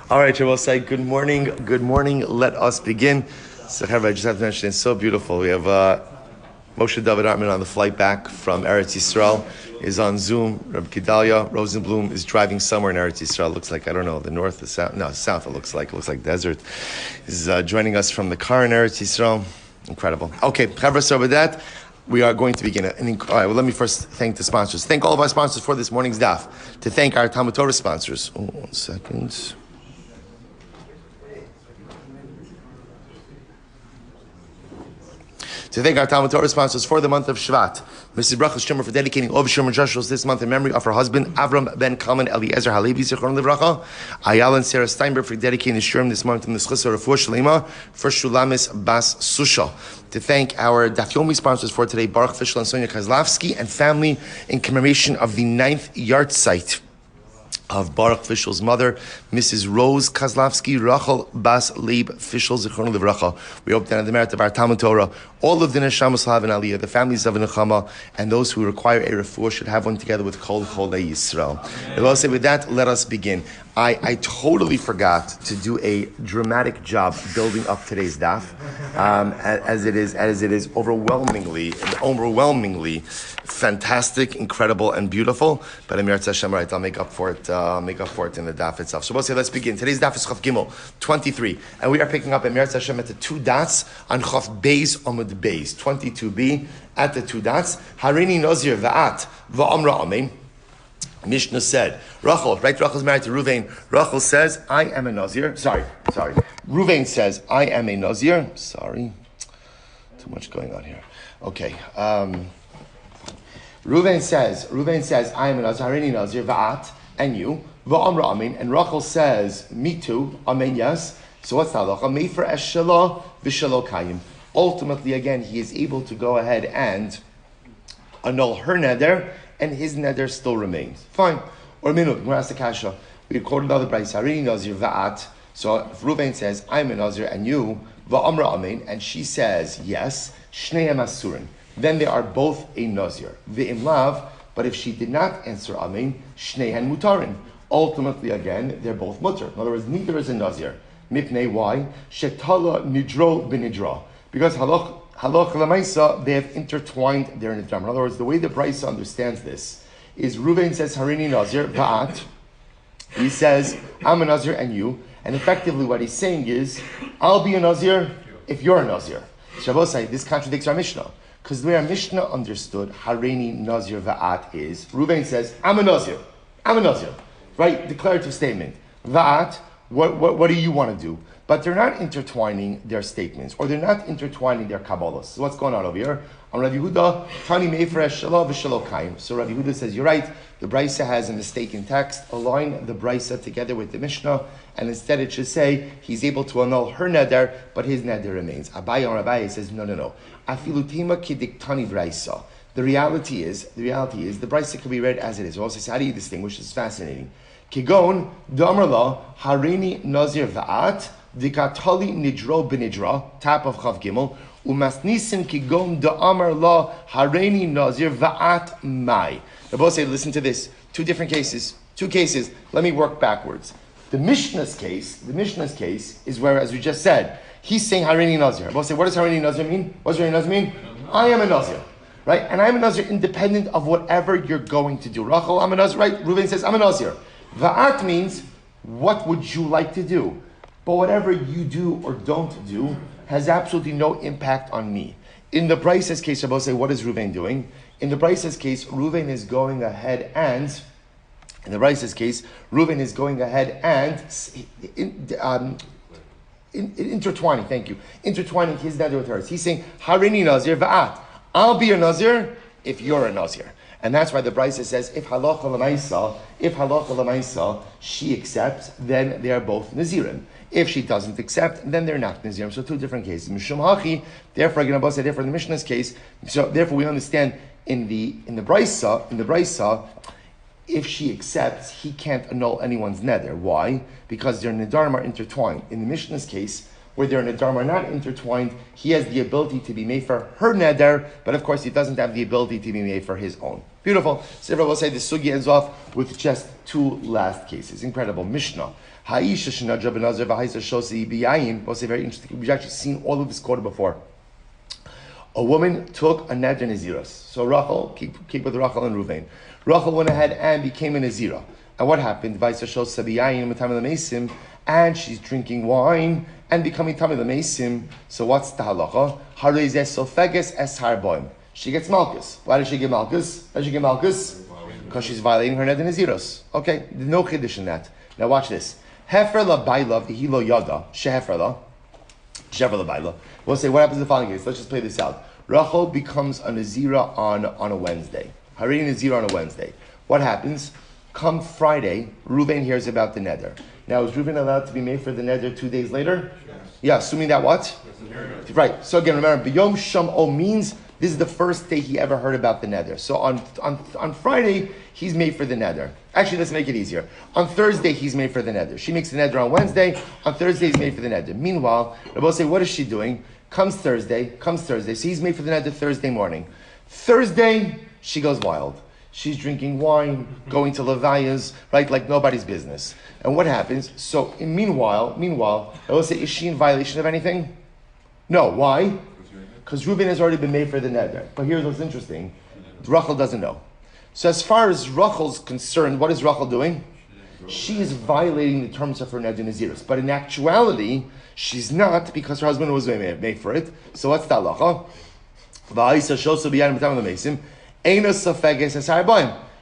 All right, I will say good morning. Good morning. Let us begin. So, I just have to mention it's so beautiful. We have Moshe David Hartman on the flight back from Eretz Yisrael. Is on Zoom. Rabbi Gedalia Rosenblum is driving somewhere in Eretz Yisrael. Looks like, I don't know, the north, the south. No, south. It looks like desert. Is joining us from the car in Eretz Yisrael. Incredible. Okay, Chavra, so with that, we are going to begin. All right, well, let me first thank the sponsors. Thank all of our sponsors for this morning's daf. To thank our TALMUD TORAH sponsors. 1 second. To thank our TALMUD TORAH sponsors for the month of Shvat. Mrs. Bracha Strimber for dedicating all Shlomo Joshua this month in memory of her husband, Avraham ben Kalman, Eliezer, HaLevi, Bracha. Ayal Sara Steinberg for dedicating the Shurim this month in the zechus refuah sheleimah for Shulamis bas Susha. To thank our Daf Yomi sponsors for today, Baruch Fishel Sonia Kozlovsky and family in commemoration of the 9th yahrzeit of Baruch Fishel's mother, Mrs. Rose Kozlovsky, Rochel bas Leib Fishel Bracha. We hope that on the merit of our TALMUD TORAH, all of the neshama will have an aliyah, the families of a neshama, and those who require a refuah should have one together with Kol Yisrael. I will say with that, let us begin. I totally forgot to do a dramatic job building up today's daf, as it is overwhelmingly fantastic, incredible, and beautiful. But Amir Hashem, right, I'll make up for it. In the daf itself. So we'll say, let's begin. Today's daf is Chaf Gimel 23, and we are picking up Amir Hashem at the 2 dots on Chaf Beis Amud Beis 22b at the 2 dots. Harini Nazir va'at va'amra amen. Mishnah said, Rochel, right? Rochel's married to Ruvain. Rochel says, I am a Nazir. Sorry. Ruvain says, I am a Nazir. Sorry. Too much going on here. Okay. Ruvain says, I am a Nazir. Harini Nazir, va'at, and you. Va'amra amen. And Rochel says, me too. Amen, yes. So what's the halacha? Mefer eshelo v'shelo kayim. Ultimately, again, he is able to go ahead and annul her neder, and his neder still remains. Fine. Or minut, we're asked the kasha. We quoted another price. Harini Nazir va'at. So if Ruvain says, I'm a Nazir, and you, va'amra amen, and she says, yes, shneim asurin. Then they are both a Nazir. Ve'im lav, but if she did not answer amen, shneihan mutarin. Ultimately, again, they're both mutar. In other words, neither is a Nazir. Mipnei, why? Shetala nidro b'nidra. Because halach l'maisa, they have intertwined their nidram. In other words, the way the Brisa understands this is Ruvain says, Harini Nazir, va'at. He says, I'm a Nazir and you. And effectively what he's saying is, I'll be a Nazir if you're a Nazir. Shabbosai, this contradicts our Mishnah. Because the way our Mishnah understood Harini Nazir va'at is, Ruvain says, I'm a Nazir. Right? Declarative statement. Va'at, what do you want to do? But they're not intertwining their statements, or they're not intertwining their kabbalas. So what's going on over here? On Rabbi Yehuda, Tani meifresh shelo v'shelo kaim. So Rabbi Yehuda says, you're right, the Brisa has a mistake in text. Align the Brisa together with the Mishnah, and instead it should say, he's able to annul her neder, but his neder remains. Abaye on Abaye says, no. Afilutema kidiktani Brisa. The reality is, the Brisa can be read as it is. Also says, how do you distinguish? It's fascinating. Kigon, Damarla, Harini Nazir va'at, Dikatali nidro b'nidra, top of Chav Gimel, Umasnisin kigon da'amar la Harini Nazir va'at mai. The both say, listen to this. 2 different cases. 2 cases. Let me work backwards. The Mishnah's case is where, as we just said, he's saying Harini Nazir. Both say, what does Harini Nazir mean? What does Harini Nazir mean? I am a Nazir. Right? And I'm a Nazir independent of whatever you're going to do. Rachel, I'm a Nazir, right? Reuven says, I'm a Nazir. Va'at means, what would you like to do? But whatever you do or don't do has absolutely no impact on me. In the Brisa's case, Rabbi say, what is Reuven doing? In the Brisa's case, Reuven is going ahead and intertwining his neder with hers. He's saying, Harini Nazir va'at. I'll be a Nazir if you're a Nazir. And that's why the Brisa says, if halacha l'maisa, she accepts, then they are both Nazirim. If she doesn't accept, then they're not Nazirim. So 2 different cases. Mishum hachi, therefore, again, therefore, in the Mishnah's case, so therefore we understand in the Brisa, if she accepts, he can't annul anyone's neder. Why? Because their nedarim are intertwined. In the Mishnah's case, where their nedarim are not intertwined, he has the ability to be made for her neder, but of course he doesn't have the ability to be made for his own. Beautiful. So we'll say the sugi ends off with just two last cases. Incredible. Mishnah. Ha'isha shenadra b'nazir v'haisa shosi b'yayin. We'll say very interesting. We've actually seen all of this quoted before. A woman took a neder naziros. So Rochel, keep with Rochel and Ruvain. Rochel went ahead and became a nazira. And what happened? And she's drinking wine and becoming tamil mesim. So what's the halacha? She gets malchus. Why does she get malchus? Because she's violating her neder naziros. Okay, no chiddush in that. Now watch this. Hefer la baila v'hilo yada shehefer la. Shehefer la baila. We'll say what happens in the following case. Let's just play this out. Rochel becomes a nazira on a Wednesday. Harini nazira on a Wednesday. What happens? Come Friday, Reuven hears about the neder. Now, is Reuven allowed to be made for the neder 2 days later? Yes. Yeah, assuming that what? Yes. Right. So again, remember, B'yom Sham'o means this is the first day he ever heard about the neder. So on Friday, he's made for the neder. Actually, let's make it easier. On Thursday, he's made for the neder. She makes the neder on Wednesday. On Thursday, he's made for the neder. Meanwhile, Rabbi will say, what is she doing? Comes Thursday. So he's made for the neder Thursday morning. Thursday, she goes wild. She's drinking wine, going to levayas, right, like nobody's business. And what happens? So, meanwhile, I will say, is she in violation of anything? No. Why? Because Reuben has already been made for the neder. But here's what's interesting. Rochel doesn't know. So as far as Rochel's concerned, what is Rochel doing? She is violating the terms of her neder naziros. But in actuality, she's not, because her husband was made for it. So what's the halacha?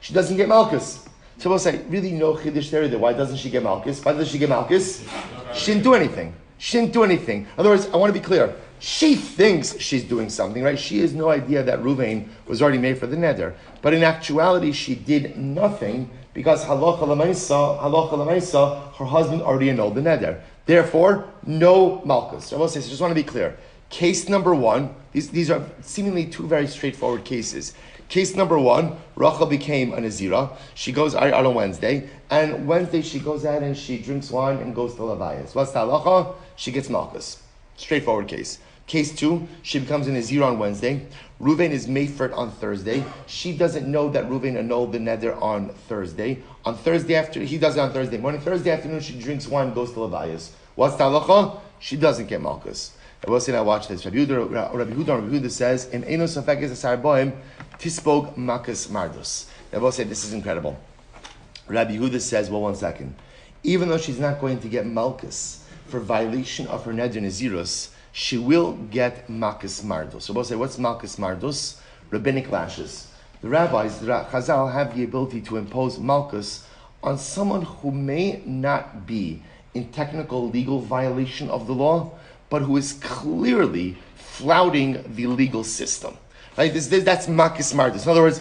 She doesn't get malchus. So we'll say, really no chiddush there. Why doesn't she get malchus? Why doesn't she get malchus? She didn't do anything. In other words, I want to be clear. She thinks she's doing something, right? She has no idea that Reuven was already made for the neder. But in actuality, she did nothing because halacha l'maisa, her husband already annulled the neder. Therefore, no malchus. So I will say, so just want to be clear. Case number one, these are seemingly two very straightforward cases. Case number one, Rochel became a nazira. She goes out on Wednesday, and Wednesday she goes out and she drinks wine and goes to levayas. What's the halacha? She gets malchus. Straightforward case. Case two, she becomes a nazira on Wednesday. Reuven is made for it on Thursday. She doesn't know that Reuven annulled the neder on Thursday. On Thursday afternoon, he does it on Thursday morning. Thursday afternoon, she drinks wine and goes to levayas. What's the halacha? She doesn't get malchus. I will say now watch this. Rabbi Huda says, "Im eno safek es asar boim tispog makas mardus." I will say this is incredible. Rabbi Huda says, well, 1 second. Even though she's not going to get malchus for violation of her neder nazirus, she will get makas mardus. So we'll say, what's makas mardus? Rabbinic lashes. The rabbis, the Chazal, have the ability to impose malchus on someone who may not be in technical legal violation of the law, but who is clearly flouting the legal system. Right? That's makas mardus. In other words,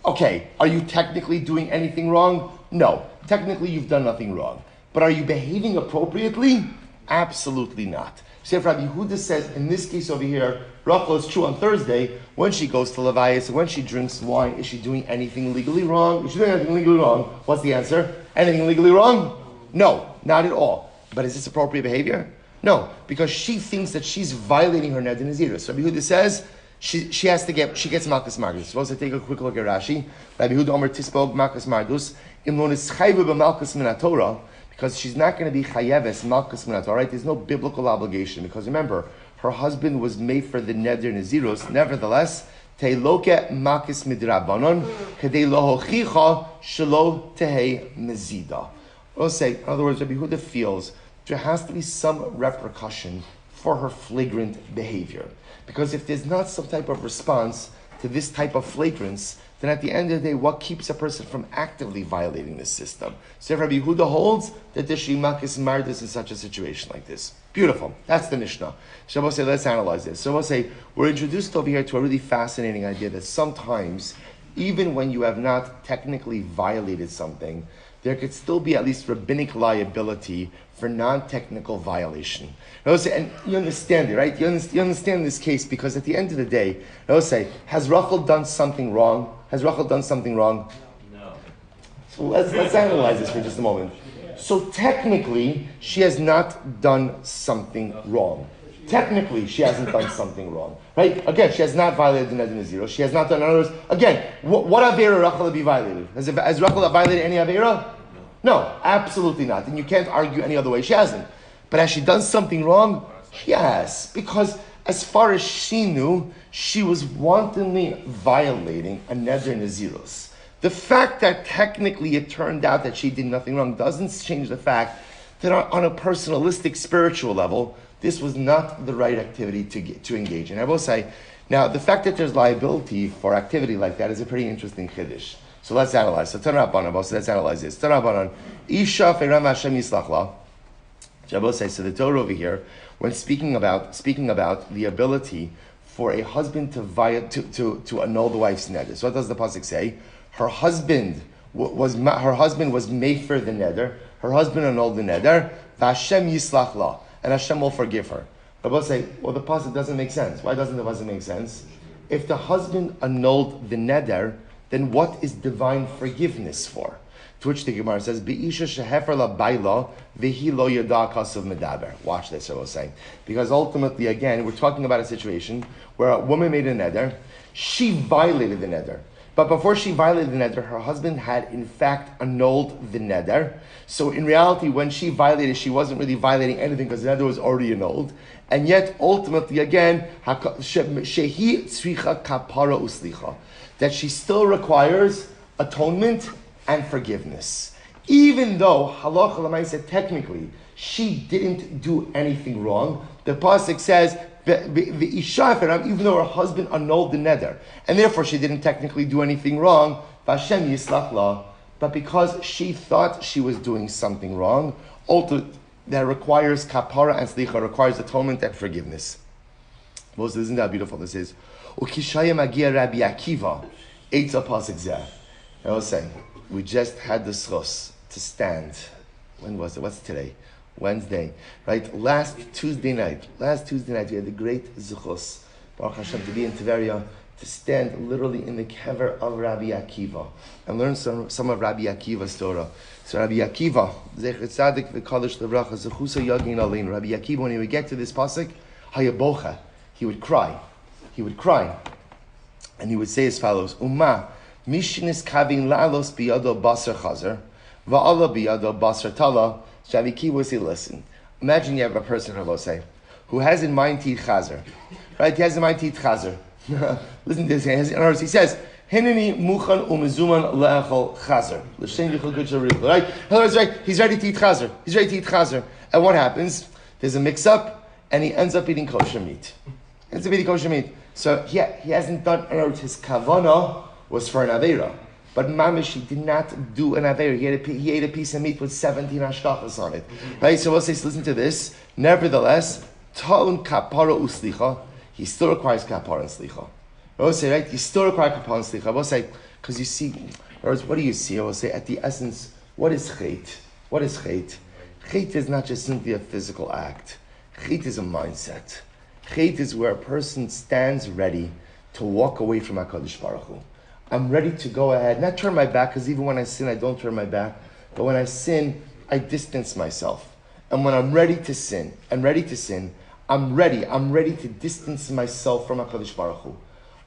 okay, are you technically doing anything wrong? No. Technically, you've done nothing wrong. But are you behaving appropriately? Absolutely not. So if Rabbi Huda says, in this case over here, Rochel is true on Thursday, when she goes to levayas, when she drinks wine, is she doing anything legally wrong? Is she doing anything legally wrong? What's the answer? Anything legally wrong? No, not at all. But is this appropriate behavior? No, because she thinks that she's violating her neder nazirus. So Rabbi Huda says she gets makas mardus. Suppose I take a quick look at Rashi. Rabbi Huda Omer tispog makas mardus imlon is chayvu b'malkas min HaTorah, because she's not going to be chayeves malkas min HaTorah. Right? There's no biblical obligation because remember her husband was made for the neder nazirus. Nevertheless, teiloke makas midrabanon kedei lo hochicha shelo tehei mezida. We'll say, in other words, Rabbi Huda feels there has to be some repercussion for her flagrant behavior. Because if there's not some type of response to this type of flagrance, then at the end of the day, what keeps a person from actively violating this system? So if Rabbi Yehuda holds that there should be makas mardus in such a situation like this. Beautiful. That's the Mishnah. So we'll say, let's analyze this. So we'll say, we're introduced over here to a really fascinating idea that sometimes, even when you have not technically violated something, there could still be at least rabbinic liability for non-technical violation. And you understand it, right? You understand this case because at the end of the day, I will say, has Rochel done something wrong? No. So let's analyze this for just a moment. So technically, she has not done something wrong. Technically, she hasn't done something wrong, right? Again, she has not violated the Neder Nazir. She has not done, in other words, again, what Avera Rochel be violated? Has Rochel violated any Avera? No, absolutely not. And you can't argue any other way. She hasn't. But has she done something wrong? Yes. Because as far as she knew, she was wantonly violating a Neder Nazirus. The fact that technically it turned out that she did nothing wrong doesn't change the fact that on a personalistic, spiritual level, this was not the right activity to engage in. I will say, now, the fact that there's liability for activity like that is a pretty interesting chiddush. So let's analyze. So let's analyze this. Isha fe'ram Hashem yislach la. So the Torah over here, when speaking about the ability for a husband to annul the wife's neder. So what does the pasuk say? Her husband was mefer the neder. Her husband annulled the neder. V'Hashem yislach la. And Hashem will forgive her. But we'll say, well, the pasuk doesn't make sense. Why doesn't the pasuk make sense? If the husband annulled the neder, then what is divine forgiveness for? To which the Gemara says, "Be'isha shehefer la baila v'hi lo yada kasav medaber." Watch this, I will say, because ultimately, again, we're talking about a situation where a woman made a neder, she violated the neder. But before she violated the neder, her husband had in fact annulled the neder. So in reality, when she violated, she wasn't really violating anything because the neder was already annulled. And yet, ultimately, again, shehi tzricha kapara uslicha, that she still requires atonement and forgiveness. Even though, halacha l'maaseh, technically, she didn't do anything wrong, the pasuk says, the isha, even though her husband annulled the neder, and therefore she didn't technically do anything wrong, Vashem yislach la, but because she thought she was doing something wrong, that requires kapara and slicha, requires atonement and forgiveness. Moses, isn't that beautiful? This is Ukishaya magia Rabbi Akiva, Eitza pasuk zeh. I was saying, we just had the zechus to stand. When was it? What's today? Wednesday, right? Last Tuesday night, we had the great zechus, Baruch Hashem, to be in Tiberia, to stand literally in the kever of Rabbi Akiva and learn some of Rabbi Akiva's Torah. So Rabbi Akiva, zechus tzadik v'kadosh lebracha, zechus yagin alein. Rabbi Akiva, when he would get to this pasuk, hayabocha, he would cry, and he would say as follows: Uma mishinis kavin la'alos biyado basar chazer, va'ala biyado basar tala. Rabbi Akiva would say, listen, imagine you have a person, Rabbi say, who has in mind teeth chazer, right? He has in mind teeth chazer. Listen to this. In other words, he says, "Hineni muchan umezuman le'echol chazer." Right? In other words, right? He's ready to eat chazer. And what happens? There's a mix-up, and he ends up eating kosher meat. So he hasn't done. In other words, his kavana was for an aveira. But mamish, he did not do an aveir. He ate a piece of meat with 17 hashkachas on it. Right? So we'll say, listen to this. Nevertheless, ta'un kapara uslicha, he still requires kapara and slicha. We'll say, right? He still requires kapara and slicha. We'll say, because you see, in other words, what do you see? We'll say, at the essence, what is chait? What is chait? Chait is not just simply a physical act. Chait is a mindset. Chait is where a person stands ready to walk away from HaKadosh Baruch Hu. I'm ready to go ahead, not turn my back, because even when I sin, I don't turn my back. But when I sin, I distance myself. And when I'm ready to sin, I'm ready to distance myself from HaKadosh Baruch Hu.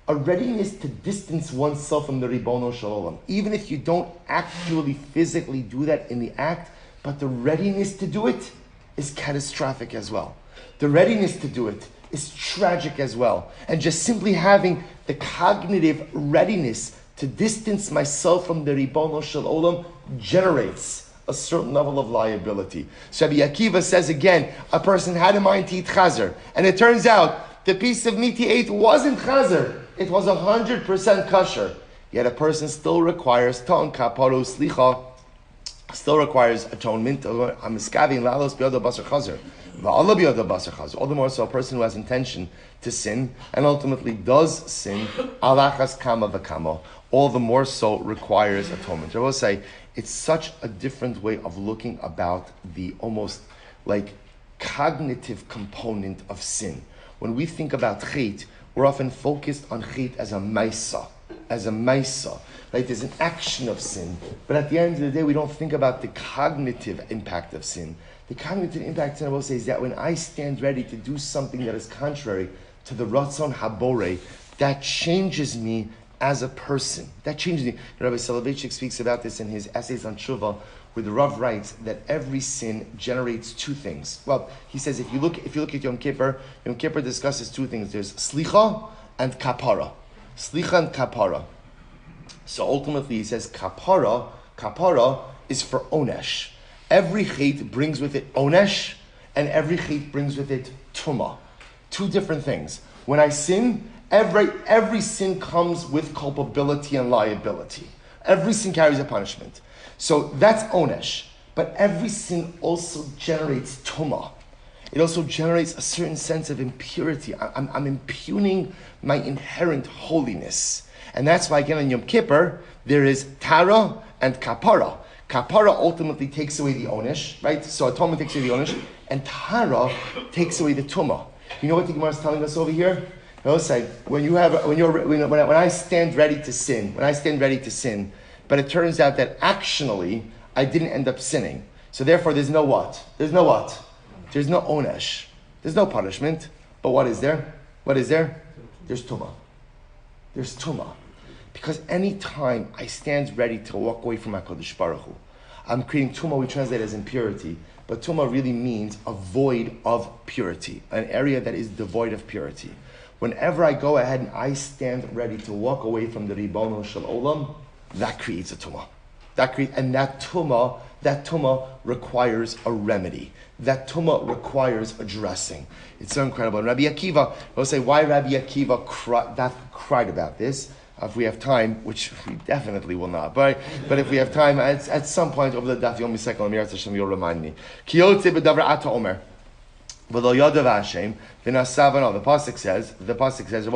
A readiness to distance oneself from the Ribono Shel Olam. Even if you don't actually physically do that in the act, but the readiness to do it is catastrophic as well. The readiness to do it is tragic as well. And just simply having the cognitive readiness to distance myself from the Ribono Shel Olam generates a certain level of liability. So Rabbi Akiva says again, a person had in mind to eat chazer, and it turns out the piece of meat he ate wasn't chazer, it was 100% kosher. Yet a person still requires ta'on kaparo slicha, still requires atonement. All the more so a person who has intention to sin and ultimately does sin, alachas kama v'kama, all the more so requires atonement. I will say, it's such a different way of looking about the almost like cognitive component of sin. When we think about chait, we're often focused on chait as a maisa, as a maisa. Right? There's an action of sin, but at the end of the day, we don't think about the cognitive impact of sin. The cognitive impact, I will say, is that when I stand ready to do something that is contrary to the Ratzon Habore, that changes me as a person. That changes me. Rabbi Soloveitchik speaks about this in his essays on Tshuva, where the Rav writes that every sin generates two things. Well, he says if you look at Yom Kippur discusses two things. There's slicha and kapara. Slicha and kapara. So ultimately, he says kapara is for onesh. Every chait brings with it onesh, and every chait brings with it tumah. Two different things. When I sin, every sin comes with culpability and liability. Every sin carries a punishment. So that's onesh. But every sin also generates tumah. It also generates a certain sense of impurity. I'm impugning my inherent holiness. And that's why, again, on Yom Kippur, there is tara and kapara. Kapara ultimately takes away the onesh, right? So atonement takes away the onesh, and tara takes away the tumah. You know what the Gemara is telling us over here? It'll say when I stand ready to sin, but it turns out that actionally I didn't end up sinning. So therefore, there's no what? There's no onesh. There's no punishment. But what is there? There's tumah. There's tumah. Because any time I stand ready to walk away from HaKadosh Baruch Hu, I'm creating tumah, we translate as impurity, but tumah really means a void of purity, an area that is devoid of purity. Whenever I go ahead and I stand ready to walk away from the Ribono Shel Olam, that creates a tumah. That tumah requires a remedy. That tumah requires addressing. It's so incredible. And Rabbi Akiva, we'll say why Rabbi Akiva cried about this. If we have time, which we definitely will not, but if we have time, at some point over the Daf Yomi second, you'll remind me. Kiyotze b'davar ata omer. The pasuk says, Rabbi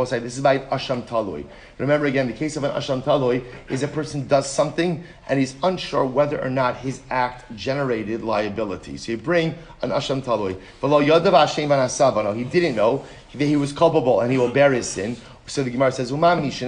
say, this is by Asham Talui. Remember again, the case of an Asham Talui is a person does something and he's unsure whether or not his act generated liability. So you bring an Asham Talui. He didn't know that he was culpable and he will bear his sin. So the Gemara says, person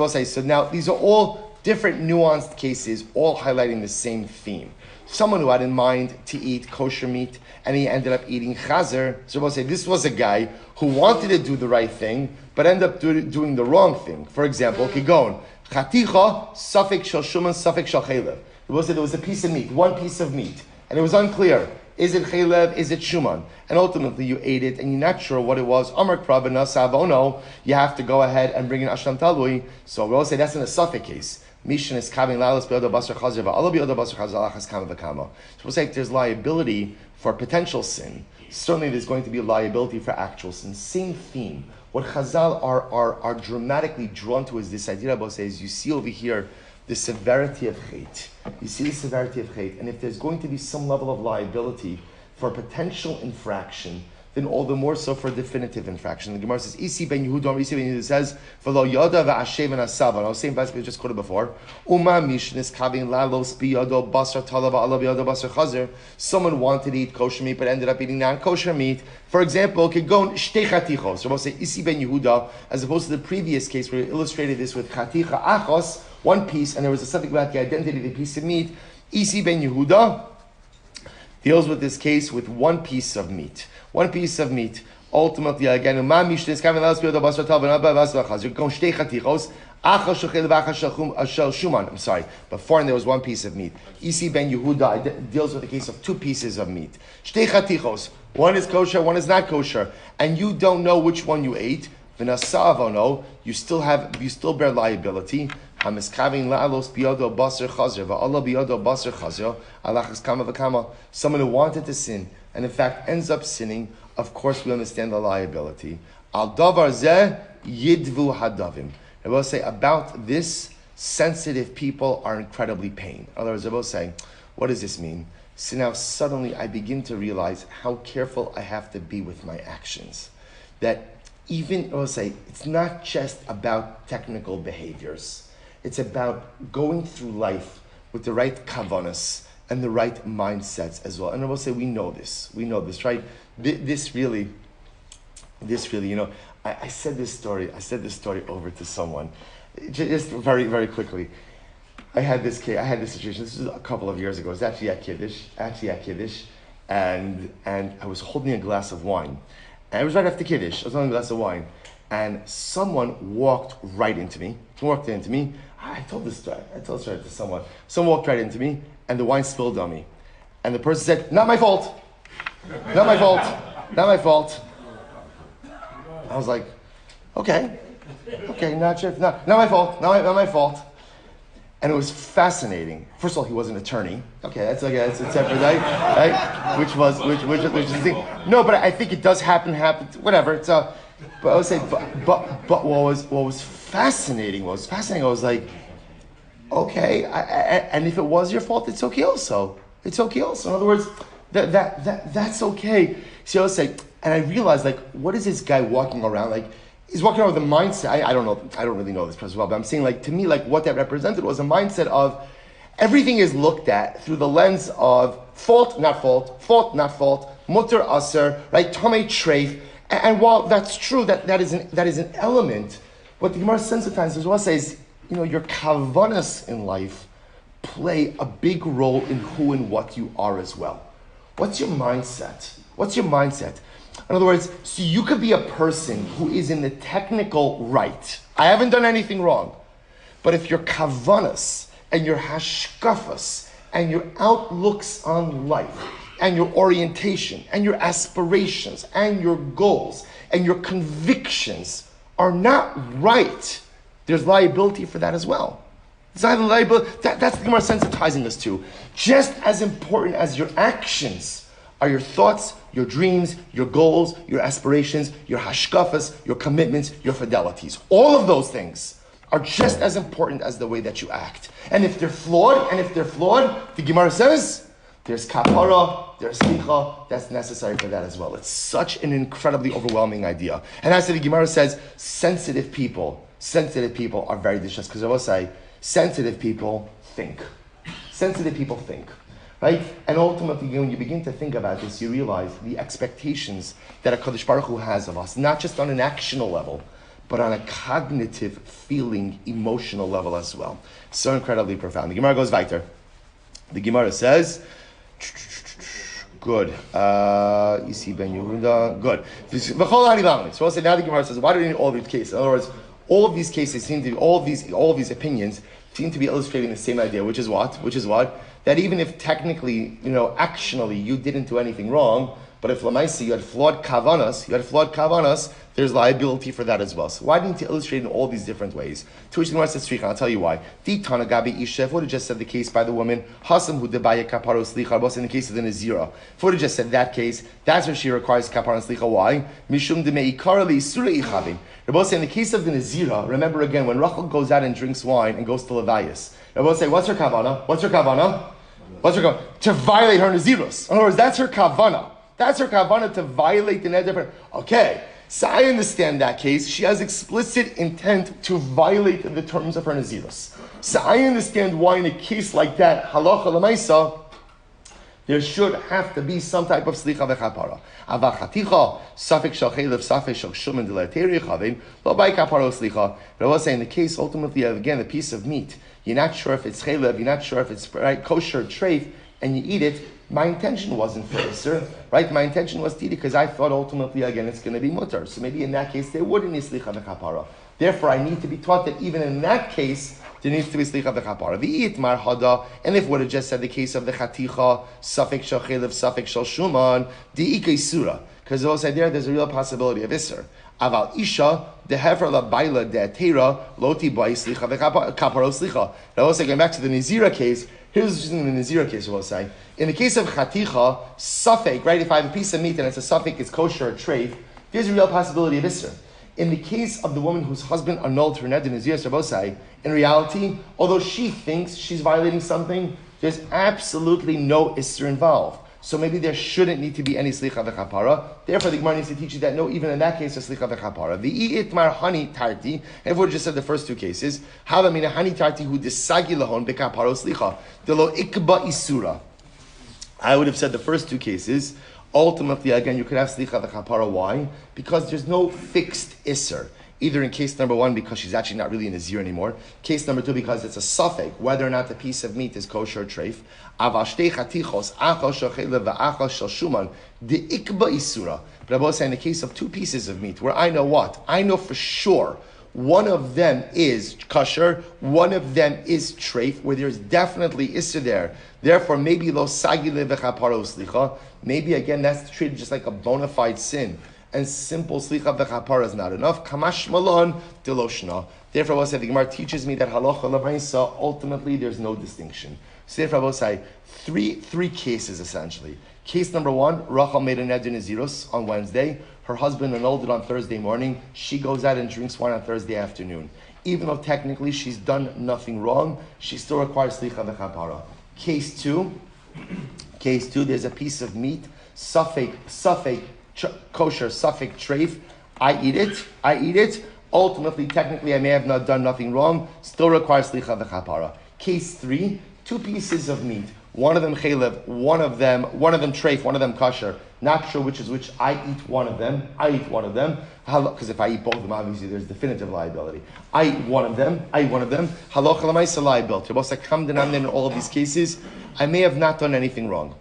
will say, so now these are all different nuanced cases, all highlighting the same theme. Someone who had in mind to eat kosher meat and he ended up eating chazer. So we'll say this was a guy who wanted to do the right thing but ended up doing the wrong thing. For example, kigon chaticha safek shel shuman safek shel chelev. We'll say there was a piece of meat, one piece of meat, and it was unclear. Is it chelev? Is it shuman? And ultimately you ate it and you're not sure what it was. Amar krabana savono. You have to go ahead and bring in asham talui. So we'll say that's in a safek case. Mishan is kaving lalas be'odo basar chazer va'alo be'odo basar chazer alachas kama v'kama. So we'll say if there's liability for potential sin, certainly there's going to be liability for actual sin. Same theme. What Chazal are dramatically drawn to is this idea. Rabbi says, you see over here the severity of hate. You see the severity of hate, and if there's going to be some level of liability for potential infraction, then all the more so for definitive infraction. The Gemara says, Isi ben Yehuda, Isi ben Yehuda says, V'lo yoda v'ashev and asav. I was saying basically just quoted before. Uma mishnis kavin lalos biyodo basar talava ala biyodo basar chazer. Someone wanted to eat kosher meat but ended up eating non-kosher meat. For example, could go shtei chatichos. So we'll say Isi ben Yehuda, as opposed to the previous case where we illustrated this with chaticha achos, one piece, and there was something about the identity of the piece of meat. Isi ben Yehuda deals with this case with one piece of meat. One piece of meat. Ultimately, again, I'm sorry. Before, and there was one piece of meat. Isi ben Yehuda deals with the case of two pieces of meat. One is kosher, one is not kosher, and you don't know which one you ate. You still bear liability. Someone who wanted to sin and in fact ends up sinning, of course we understand the liability. Al davar zeh yidvu hadavim. I will say about this, sensitive people are incredibly pained. In other words, I will say, what does this mean? So now suddenly I begin to realize how careful I have to be with my actions. That even, I will say, it's not just about technical behaviors. It's about going through life with the right kavanas and the right mindsets as well. And I will say, we know this, right? This really, I said this story over to someone, just very, very quickly. I had this situation. This was a couple of years ago. It was actually at Kiddush, and I was holding a glass of wine. And it was right after Kiddush. I was holding a glass of wine, and someone walked right into me. I told this story to someone. Someone walked right into me, and the wine spilled on me. And the person said, "Not my fault. Not my fault. Not my fault." I was like, okay, not my fault. Not my fault. And it was fascinating. First of all, he was an attorney. Okay, that's a separate, right? Which is the thing. No, but I think it does happen. Whatever. But I would say, but what was fascinating? I was like, okay, and if it was your fault, it's okay also. It's okay also. In other words, that's okay. So I was like, and I realized, like, what is this guy walking around like? He's walking around with a mindset. I don't know. I don't really know this person well, but I'm saying, like, to me, like, what that represented was a mindset of everything is looked at through the lens of fault, not fault, mutter, aser, right? Tomei, treif. And while that's true, that is an element. What the Gemara sensitizes as well says, your kavanas in life play a big role in who and what you are as well. What's your mindset? In other words, so you could be a person who is in the technical right. I haven't done anything wrong. But if your kavanas and your hashkafas and your outlooks on life and your orientation and your aspirations and your goals and your convictions are not right, there's liability for that as well. It's not liability. That's the Gemara sensitizing us to. Just as important as your actions are your thoughts, your dreams, your goals, your aspirations, your hashkafas, your commitments, your fidelities. All of those things are just as important as the way that you act. And if they're flawed, the Gemara says, there's kapara, there's slicha, that's necessary for that as well. It's such an incredibly overwhelming idea. And as the Gemara says, sensitive people are very distressed, because I will say, sensitive people think. Right? And ultimately, when you begin to think about this, you realize the expectations that HaKadosh Baruch Hu has of us, not just on an actional level, but on a cognitive, feeling, emotional level as well. So incredibly profound. The Gemara goes weiter. The Gemara says, good. You see Ben Yehuda, good. So we'll say now the Gemara says, why do we need all these cases? In other words, all of these cases seem to be, all of these opinions seem to be illustrating the same idea, which is what? That even if technically, actionally, you didn't do anything wrong, but if lamaisi you had flawed kavanas, there's liability for that as well. So why didn't you illustrate in all these different ways? To which the Gemara says, I'll tell you why. Di Tana Gabi Isha, would have just said the case by the woman, Hasam hu debaya kaparo slicha, in the case of the Nazira. If would have just said that case, that's where she requires kaparo slicha. Why? Mishum de meikara li isura ichavim. Rabbi say in the case of the Nazira, remember again, when Rochel goes out and drinks wine and goes to Levayas, Rabbi say, what's her kavana? To violate her Nazirus. In other words, that's her kavana. That's her kavana, to violate the neder. Okay, so I understand that case. She has explicit intent to violate the terms of her Nazirus. So I understand why in a case like that, halacha l'maisa, there should have to be some type of slicha v'chapara. Ava chaticha, safek shel chelev, safek shel shumen delateri chavim, lo by kaparo slicha. But I was saying, in the case, ultimately, again, a piece of meat, you're not sure if it's chelev, you're not sure if it's right, kosher, treif, and you eat it. My intention wasn't for Isser, right? My intention was to eat it because I thought ultimately, again, it's going to be mutter. So maybe in that case, there wouldn't be slicha v'chapara. Therefore, I need to be taught that even in that case, there needs to be slicha v'chapara. V'it marhada, and if would have just said the case of the chaticha, safek shel chelev, safek shel shuman, di'ikei surah. Because those say there's a real possibility of Isser. Aval isha, the hefer la baila de atera, loti bai slicha v'chaparo slicha. Now also going back to the Nazira case, here's just in the Nazira case, we'll say. In the case of chaticha, safek, right? If I have a piece of meat and it's a safek, it's kosher or treif, there's a real possibility of Isser. In the case of the woman whose husband annulled her neder Nazir Rabosai, in reality, although she thinks she's violating something, there's absolutely no Isser involved. So maybe there shouldn't need to be any slicha v'chapara. Therefore, the Gemara needs to teach you that no, even in that case, there's slicha v'chapara. V'i'it mar hani tarti. Everyone just said the first two cases. Hava mina hani tarti hu disagi lahon bekaparo slicha. Delo ikba isura. I would have said the first two cases Ultimately, again, you could have slicha v'chapara. Why? Because there's no fixed isser. Either in case number one, because she's actually not really a Nazir anymore. Case number two, because it's a suffix, whether or not the piece of meat is kosher or treif. But I will say in the case of two pieces of meat, where I know what? I know for sure one of them is kosher, one of them is treif, where there's definitely isser there. Therefore, maybe lo sagile v'chaparo slicha. Maybe again that's treated just like a bona fide sin. And simple slicha v'chapara is not enough. Kamash malon deloshna. Therefore, I will say the Gemara teaches me that halacha l'maisa ultimately there's no distinction. So therefore, I will say three cases essentially. Case number one: Rochel made a neder nazirus on Wednesday. Her husband annulled it on Thursday morning. She goes out and drinks wine on Thursday afternoon. Even though technically she's done nothing wrong, she still requires slicha v'chapara. Case two: there's a piece of meat, suffix. Kosher suffix treif, I eat it. Ultimately, technically, I may have not done nothing wrong. Still requires slicha v'chapara. Case three: two pieces of meat. One of them chelev, one of them treif, one of them kosher. Not sure which is which. I eat one of them. Because if I eat both of them, obviously there's definitive liability. I eat one of them. Halacha l'maisa liability. Both come in all of these cases. I may have not done anything wrong.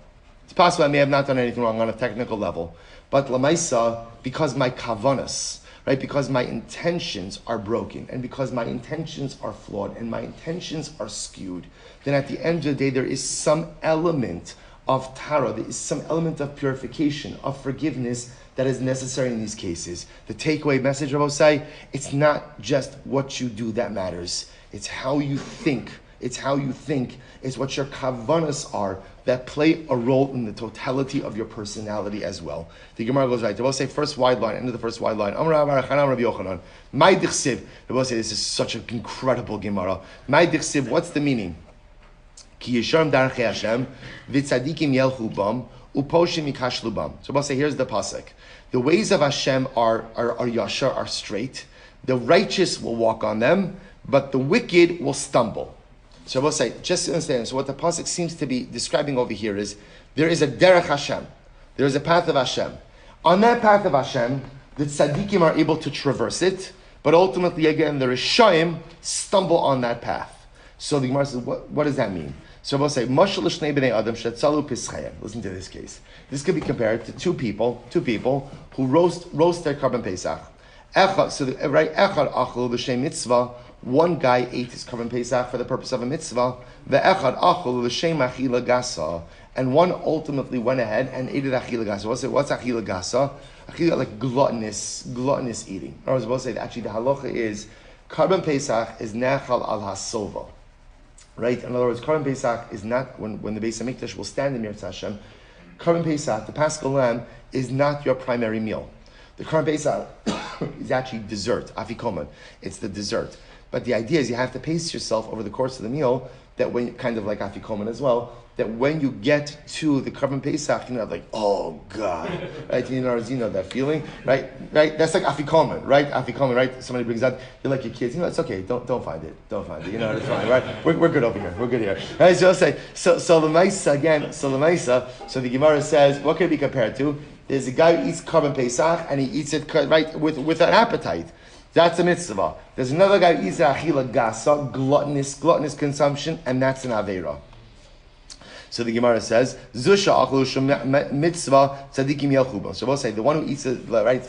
It's possible I may have not done anything wrong on a technical level. But l'maisa, because my kavanas, right, because my intentions are broken, and because my intentions are flawed, and my intentions are skewed, then at the end of the day, there is some element of tara, there is some element of purification, of forgiveness that is necessary in these cases. The takeaway message, Rabbi say, it's not just what you do that matters. It's how you think. It's what your kavanas are that play a role in the totality of your personality as well. The Gemara goes right. They will say first wide line, end of the first wide line. My dichsiv. They will say this is such an incredible Gemara. My dichsiv. What's the meaning? Ki yisharm darchei Hashem v'tzadikim yelchu bam uposhim yikashlu bam. So we'll say here's the pasuk. The ways of Hashem are yashar, are straight. The righteous will walk on them, but the wicked will stumble. So I will say, just to understand, so what the pasuk seems to be describing over here is, there is a derech Hashem, there is a path of Hashem. On that path of Hashem, the tzaddikim are able to traverse it, but ultimately again, the Rishaim stumble on that path. So the Gemara says, what does that mean? So I will say, Mashal l'shnei b'nei adam shetzalu pischayim. Listen to this case. This could be compared to two people who roast their carbon pesach. Echad achlu b'shem mitzvah. One guy ate his carbon pesach for the purpose of a mitzvah. Ve'echad achlu b'shem achila gasa. And one ultimately went ahead and ate it achila gasa. What's achila gasa? Achila, like gluttonous eating. I was supposed to say that actually the halacha is carbon pesach is nechal al hasova. Right? In other words, Karban Pesach is not, when the Beis HaMikdash will stand in Yirtzeh Hashem, Karban Pesach, the Paschal Lamb, is not your primary meal. The Karban Pesach is actually dessert, afikoman. It's the dessert. But the idea is you have to pace yourself over the course of the meal, that when, kind of like afikoman as well, that when you get to the Karban Pesach, you're not like, oh God, right? You know that feeling, right? That's like afikoman, right? Afikoman, right? Somebody brings out, you're like your kids, it's okay, don't find it, it's fine, right? We're good over here, right? So I'll say, so the Maisa again, so the Gemara says, what can it be compared to? There's a guy who eats Karban Pesach, and he eats it, right, with an appetite. That's a mitzvah. There's another guy who eats achila gasa, gluttonous consumption, and that's an aveira. So the Gemara says, Susha achlu mitzvah tzadikim yelchuba. So we'll say the one who eats it right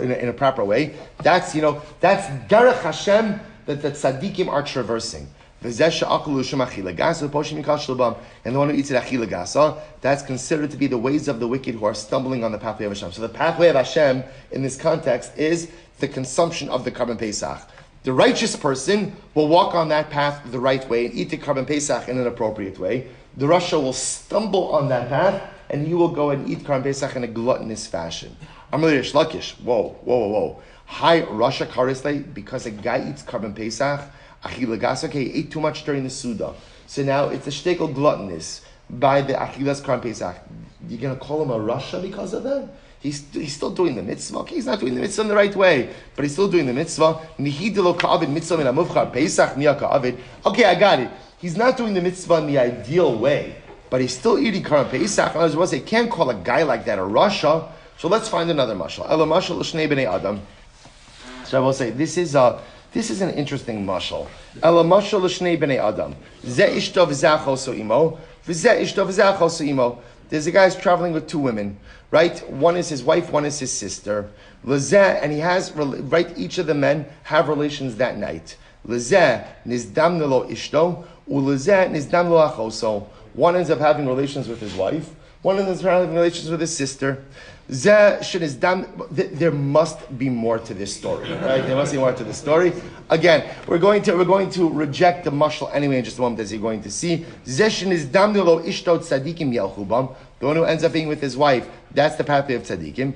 in a proper way. That's derech Hashem that the tzadikim are traversing. And the one who eats it achila gasa, that's considered to be the ways of the wicked who are stumbling on the pathway of Hashem. So the pathway of Hashem in this context is the consumption of the Karban Pesach. The righteous person will walk on that path the right way and eat the Karban Pesach in an appropriate way. The Rasha will stumble on that path, and he will go and eat Karban Pesach in a gluttonous fashion. Amar Rish Lakish, whoa. Hi, Rasha Karisle, because a guy eats Karban Pesach, Achila Gas, okay, he ate too much during the Suda. So now it's a shtickle gluttonous by the Achilas Karban Pesach. You're going to call him a Rasha because of that? He's still doing the mitzvah. Okay, he's not doing the mitzvah in the right way, but he's still doing the mitzvah. Okay, I got it. He's not doing the mitzvah in the ideal way, but he's still eating Karban Pesach. And I was say, can't call a guy like that a Rasha. So let's find another mashal. Ela mashal l'shnei b'nei Adam. So I will say, this is an interesting mashal. Ela mashal l'shnei b'nei Adam. Ze ishto v'zeh achoso imo, v'zeh ishto v'zeh achoso imo. There's a guy who's traveling with two women, right? One is his wife, one is his sister. L'zeh, and he has, right, each of the men have relations that night. L'zeh nizdam lo ishto, u'l'zeh nizdam lo achoso. One ends up having relations with his wife, one ends up having relations with his sister. There must be more to this story, right? There must be more to the story. Again, we're going to reject the mashal anyway in just a moment, as you're going to see. The one who ends up being with his wife, that's the pathway of tzaddikim.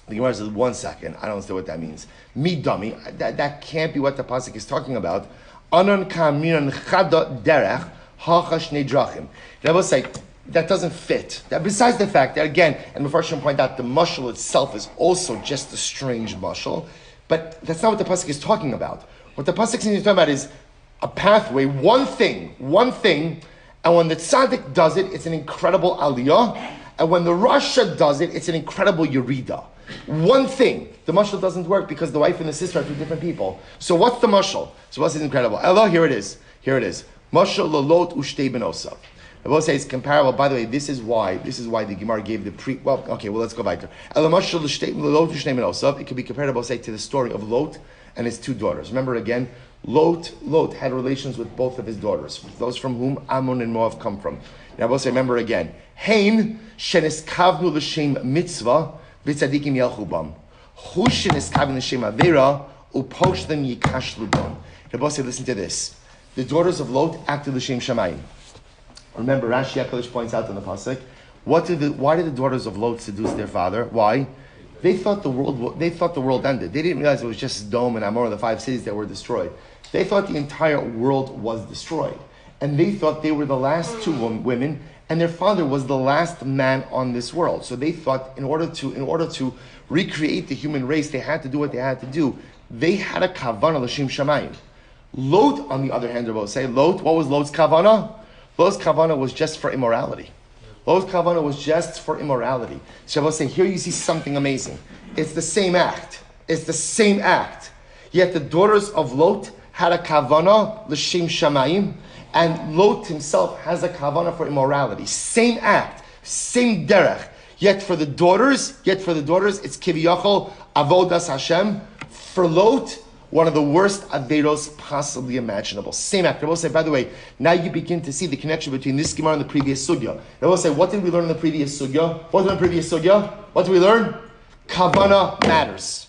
The Gemara says, 1 second, I don't understand what that means. Mi dummy, that can't be what the pasuk is talking about. Anan kamiran chada derech hacha shnei drachim. Rabbi say, that doesn't fit. That besides the fact that, again, and before I should point out, the mashal itself is also just a strange mashal, but that's not what the pasuk is talking about. What the pasuk is talking about is a pathway, one thing, and when the tzaddik does it, it's an incredible aliyah, and when the rasha does it, it's an incredible yerida. One thing. The mashal doesn't work because the wife and the sister are two different people. So what's the mashal? So what's incredible? Allah, here it is. Mashal lolot ushtei benosav. I will say it's comparable. By the way, this is why the Gemara gave the let's go weiter. It could be comparable, say, to the story of Lot and his two daughters. Remember again, Lot had relations with both of his daughters, those from whom Ammon and Moab come from. Now I will say, remember again, Hein sheniskavnu l'shem mitzvah v'tzadikim yelchubam. Hu sheniskavnu l'shem avera uposhtem yikashlu bam. I will say, listen to this. The daughters of Lot acted l'shem shamayim. Remember, Rashi HaKadosh points out in the pasuk, why did the daughters of Lot seduce their father? Why? They thought the world ended. They didn't realize it was just Sodom and Amorah, the 5 cities that were destroyed. They thought the entire world was destroyed, and they thought they were the last 2 women, and their father was the last man on this world. So they thought, in order to recreate the human race, they had to do what they had to do. They had a kavanah l'shem shamayim. Lot, on the other hand, what was Lot's kavanah? Lot's kavanah was just for immorality. Lot's kavanah was just for immorality. Shabbos saying, here you see something amazing. It's the same act. Yet the daughters of Lot had a kavanah l'shem shamayim, and Lot himself has a kavanah for immorality. Same act, same derech. Yet for the daughters, it's kiviyachol avodas Hashem. For Lot, one of the worst averos possibly imaginable. Same act. I will say, by the way, now you begin to see the connection between this Gemara and the previous sugya. I will say, what did we learn in the previous sugya? What did we learn? Kavanah matters.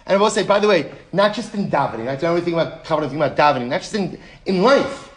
And I will say, by the way, not just in davening. I don't really think about kavanah, think about davening. Not just in life.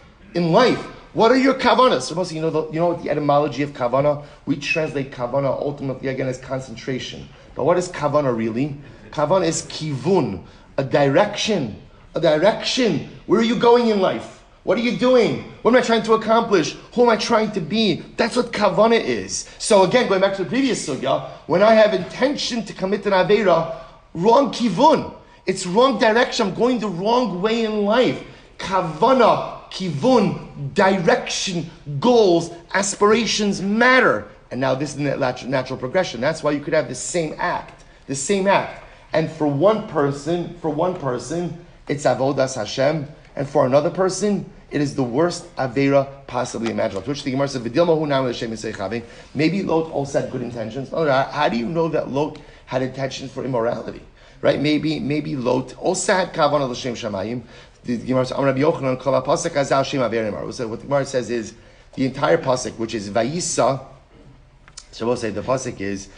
What are your kavanas? You know what the etymology of kavanah? We translate kavanah ultimately again as concentration. But what is kavanah really? Kavanah is kivun, a direction. Where are you going in life? What are you doing? What am I trying to accomplish? Who am I trying to be? That's what kavanah is. So again, going back to the previous sugya, when I have intention to commit an aveira, wrong kivun. It's wrong direction. I'm going the wrong way in life. Kavanah, kivun, direction, goals, aspirations matter. And now this is the natural progression. That's why you could have the same act. And for one person, it's avodas Hashem, and for another person, it is the worst avera possibly imaginable. To which the Gemara says, maybe Lot also had good intentions. How do you know that Lot had intentions for immorality? Right? Maybe Lot also had kavanah l'shem shamayim. The Gemara says, Rabbi Yochanan kol hapasuk hazal shem averim. So what the Gemara says is the entire pasuk, which is Vayisa. So we'll say the pasuk is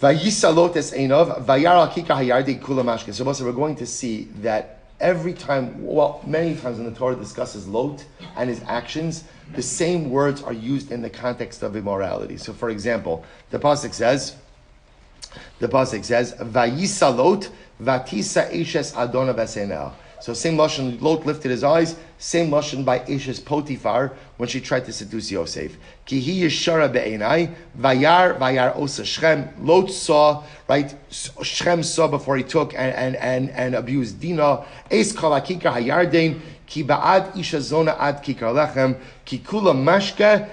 Vayisa Lot es einov vayar al kikar hayardi kula mashke. So we're going to see that every time, many times when the Torah discusses Lot and his actions, the same words are used in the context of immorality. So for example, the pasuk says, Vayisa Lot vatisa eshes adona v'senel. So same lashon, Lot lifted his eyes. Same lashon by Eshes Potiphar when she tried to seduce Yosef. Ki hi yeshara be'enai vayar osa Shem. Lot saw, right? Shem saw before he took and abused Dinah. Es kol hakikar hayarden ki ba'ad isha zona ad kikar lechem ki kula mashke.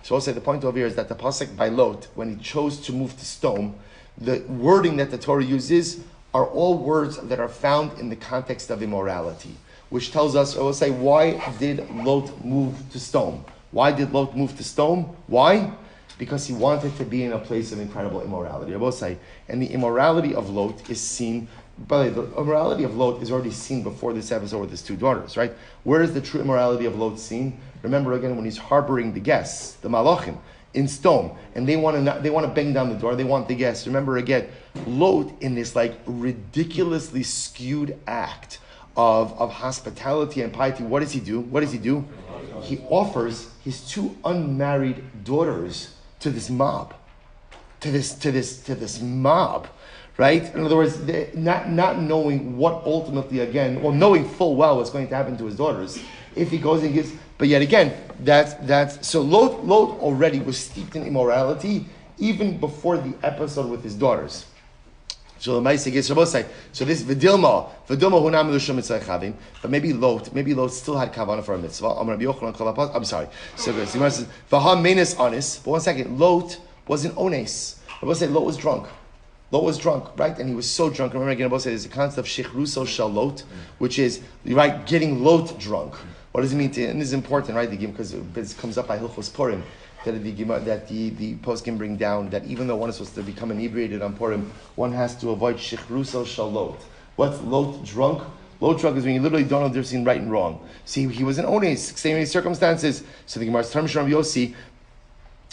So also the point over here is that the pasuk by Lot, when he chose to move to stone, the wording that the Torah uses are all words that are found in the context of immorality, which tells us, or we'll say, why did Lot move to stone? Why did Lot move to stone? Why? Because he wanted to be in a place of incredible immorality. I will say, and the immorality of Lot is seen. By the way, the immorality of Lot is already seen before this episode with his two daughters, right? Where is the true immorality of Lot seen? Remember again when he's harboring the guests, the malachim, in stone, and they want to bang down the door. They want the guests. Remember again, Lot in this like ridiculously skewed act of hospitality and piety. What does he do? He offers his two unmarried daughters to this mob, to this mob. Right? In other words, not knowing what ultimately, again, well, knowing full well what's going to happen to his daughters if he goes and gives. But yet again, that's so Lot already was steeped in immorality even before the episode with his daughters. So this Vidilma hunam l'shum mitzvah, but maybe Lot still had kavanah for a mitzvah. I'm sorry. So good. So says v'ha menes onis. But 1 second, Lot was an ones. I will say Lot was drunk. Lot was drunk, right? And he was so drunk. Remember again, there's a concept of shechruso shel Lot, which is, right, getting Lot drunk. What does it mean? And this is important, right? Because it comes up by Hilchos Purim, that the post can bring down that even though one is supposed to become inebriated on Purim, one has to avoid shechruso shel Lot. What's Lot drunk? Lot drunk is when you literally don't know the difference between right and wrong. See, he was in ones, same circumstances. So the Gemara's term Rabbi Yossi.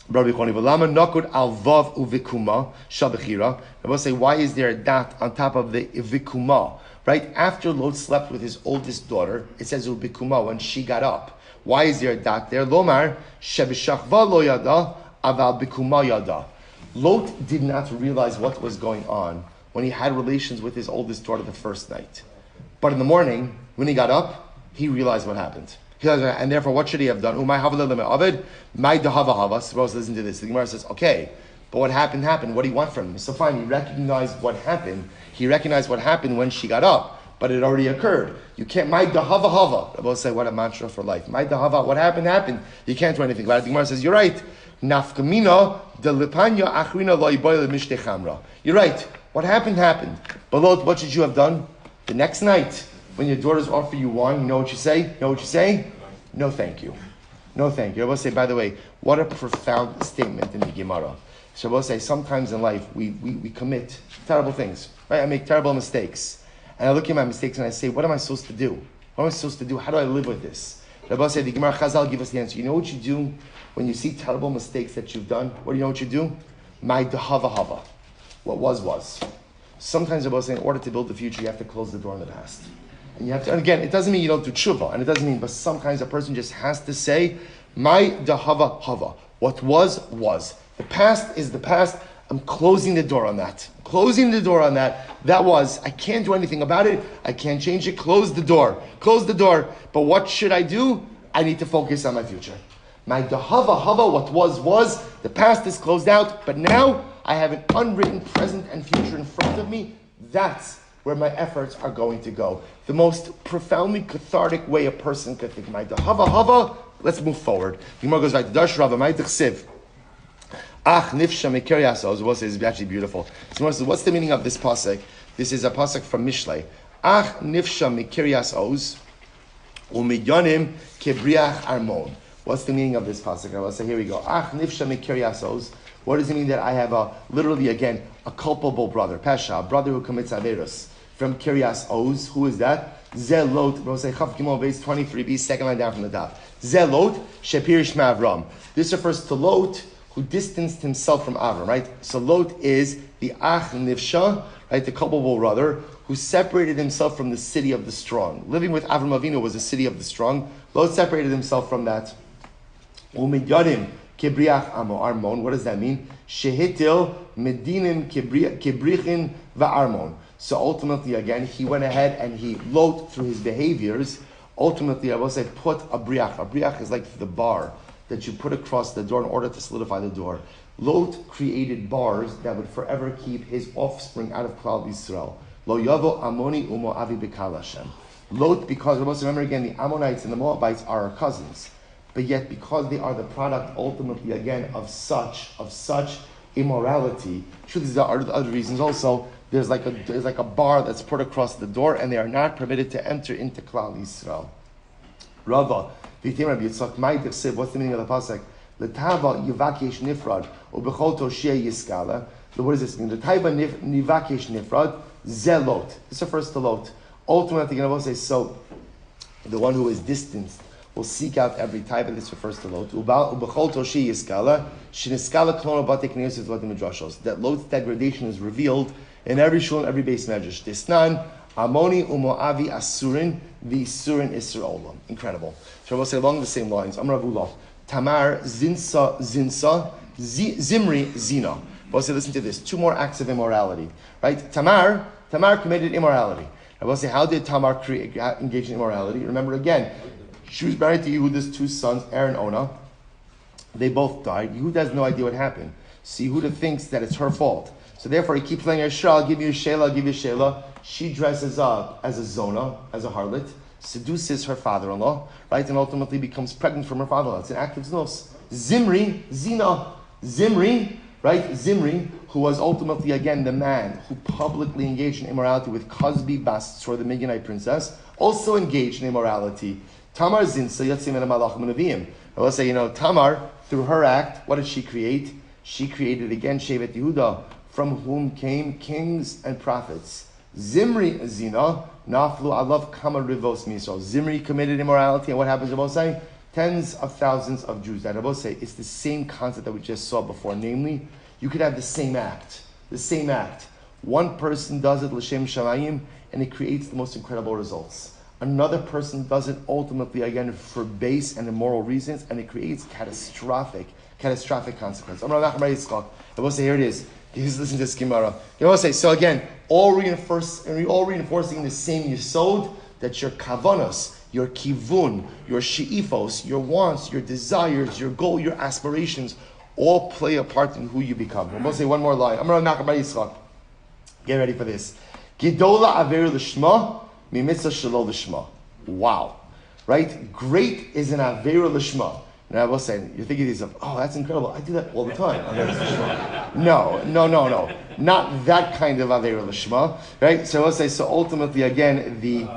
Rabbi Nakud al vav uvikuma shabechira. I will say, why is there a dot on top of the vikuma? Right after Lot slept with his oldest daughter, it says ubikuma when she got up. Why is there a dot there? Lomar shebishachva lo yada aval bikuma yada. Lot did not realize what was going on when he had relations with his oldest daughter the first night, but in the morning when he got up, he realized what happened. And therefore, what should he have done? Suppose listen to this. The Gemara says, okay, but what happened? What do you want from him? So fine, he recognized what happened. He recognized what happened when she got up, but it already occurred. You can't, my dahava. Rabbi say, what a mantra for life. My dahava, what happened. You can't do anything about it. The Gemara says, you're right. Nafkamina de lipanya achrina lo yiboyle mishte chamra. You're right. What happened. But Lot, what should you have done? The next night, when your daughters offer you wine, you know what you say? No, thank you. I will say, by the way, what a profound statement in the Gemara. So I will say, sometimes in life, we commit terrible things, right? I make terrible mistakes. And I look at my mistakes and I say, what am I supposed to do? How do I live with this? I will say, the Gemara Chazal give us the answer. You know what you do when you see terrible mistakes that you've done? What do you know what you do? My dahava. What was. Sometimes I will say, in order to build the future, you have to close the door on the past. And you have to, and again, it doesn't mean you don't do tshuva, and it doesn't mean, but sometimes a person just has to say, my dahava hava. What was. The past is the past. I'm closing the door on that. That was. I can't do anything about it. I can't change it. Close the door. But what should I do? I need to focus on my future. My dahava hava, what was. The past is closed out, but now I have an unwritten present and future in front of me. That's where my efforts are going to go. The most profoundly cathartic way a person could think. My hava, let's move forward. The Gemara goes back to Dash Rava, my Siv. Ach nifsha mekeriasos. We'll say it's actually beautiful. So what's the meaning of this pasuk? This is a pasuk from Mishlei. Ach nifsha mekeriasos umidyanim kebriach armon. What's the meaning of this pasuk? I will say, here we go. Ach nifsha mekeriasos. What does it mean that I have a culpable brother, Pesha, a brother who commits Averus from Kiryas Oz? Who is that? Zelot, we'll say Chav Gimel base 23b, second line down from the top. Zelot, Shepir Shma Avram. This refers to Lot, who distanced himself from Avram, right? So Lot is the Ach Nifsha, right, the culpable brother, who separated himself from the city of the strong. Living with Avram Avinu was the city of the strong. Lot separated himself from that. Umid Yadim, Kibriach Armon. What does that mean? Shehitil medinim kibrichin va'armon. So ultimately, again, he went ahead and he Lot, through his behaviors, ultimately, I will say, put a briach. A briach is like the bar that you put across the door in order to solidify the door. Lot created bars that would forever keep his offspring out of Klal Yisrael. Lo yavo Amoni umo avi b'kal Hashem. Lot, because remember again, the Ammonites and the Moabites are our cousins, but yet because they are the product ultimately again of such immorality. Sure, there are other reasons also. There's like a bar that's put across the door, and they are not permitted to enter into Klal Yisrael. Rava, v'yitim Rabbi Yitzchak, ma'id sib. What's the meaning of the pasuk? L'tava yivakesh nifrad u'bechol toshia yiskala. What does this mean? L'tava nivakesh nifrad zelot. This refers to Lot. Ultimately, I will say, so the one who is distanced will seek out every type, and this refers to Lot. U'bechol toshia yiskala sheniskala klono batek neosis v'adim midrashos. That Lot's degradation is revealed in every shul and every base medrash. Disnan Amoni umoavi asurin v'isurin isur olam. Incredible. So I will say along the same lines. Amravullah. Tamar zinsa Zimri zina. We'll say, listen to this. 2 more acts of immorality. Right? Tamar committed immorality. I will say, how did Tamar engage in immorality? Remember again, she was married to Yehuda's 2 sons, Er and Ona. They both died. Yehuda has no idea what happened. So Yehuda thinks that it's her fault. So therefore he keeps playing her shah, I'll give you a shelah. She dresses up as a zona, as a harlot, seduces her father-in-law, right, and ultimately becomes pregnant from her father-in-law. It's an act of znos. Zimri, zina. Zimri, right, Zimri, who was ultimately, again, the man who publicly engaged in immorality with Kozbi Bastzor, the Midianite princess, also engaged in immorality. Tamar zinsa yatzim and malachim neviim. I will say, Tamar, through her act, what did she create? She created, again, Shevet Yehuda, from whom came kings and prophets. Zimri zina, naflu alav kama rivos misrael. Zimri committed immorality, and what happens, Rabbi say? Tens of thousands of Jews. That Rabbi say, it's the same concept that we just saw before. Namely, you could have the same act. One person does it l'shem shamayim, and it creates the most incredible results. Another person does it ultimately, again, for base and immoral reasons, and it creates catastrophic consequences. I will say, here it is. He's listening to this Gemara. You know what I say? So again, all reinforcing the same yesod, that your kavanos, your kivun, your she'ifos, your wants, your desires, your goal, your aspirations, all play a part in who you become. I'm going to say one more line. Get ready for this. Gedola aver l'shma, mitzvah shelo l'shma. Wow. Right? Great is an aver l'shma. And I will say, you're thinking to yourself, oh, that's incredible. I do that all the time. No. Not that kind of Aveira L'Shma. Right? So I will say, so ultimately, again, the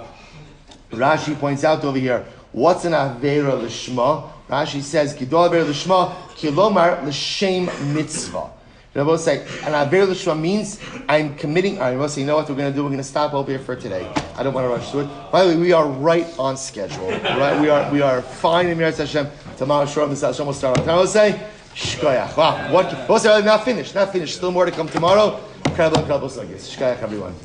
Rashi points out over here, what's an Aveira L'Shma? Rashi says, Gidol Aveira L'Shma, Kilomar L'Shem Mitzvah. And I will say, an Aveira L'Shma means I'm committing. I will say, you know what we're going to do? We're going to stop over here for today. I don't want to rush through it. By the way, we are right on schedule. Right? We are fine in Mirat Hashem. Tomorrow, short of Hashem will start on time. I will say, Shkoyach. Wow. Not finished. Still more to come tomorrow. Incredible zechus. Shkoyach, everyone.